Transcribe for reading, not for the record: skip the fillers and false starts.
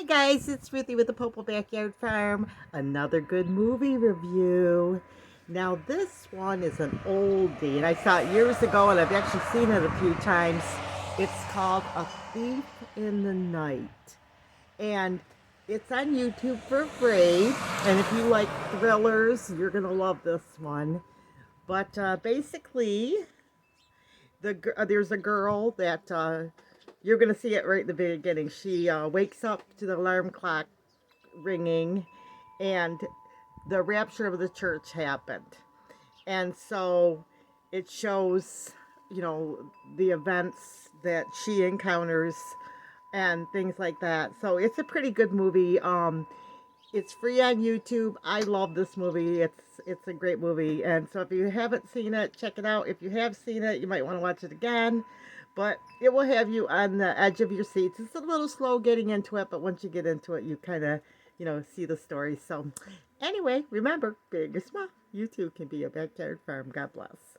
Hi guys, it's Ruthie with the Popple Backyard Farm. Another good movie review. Now this one is an oldie and I saw it years ago and I've actually seen it a few times. It's called A Thief in the Night. And it's on YouTube for free. And if you like thrillers, you're going to love this one. But basically, there's a girl that you're going to see it right at the beginning. She wakes up to the alarm clock ringing, and the rapture of the church happened. And so it shows, the events that she encounters and things like that. So it's a pretty good movie. It's free on YouTube. I love this movie. It's a great movie. And so if you haven't seen it, check it out. If you have seen it, you might want to watch it again. But it will have you on the edge of your seats. It's a little slow getting into it, but once you get into it, you kind of, see the story. So anyway, remember, big or small, you too can be a backyard farm. God bless.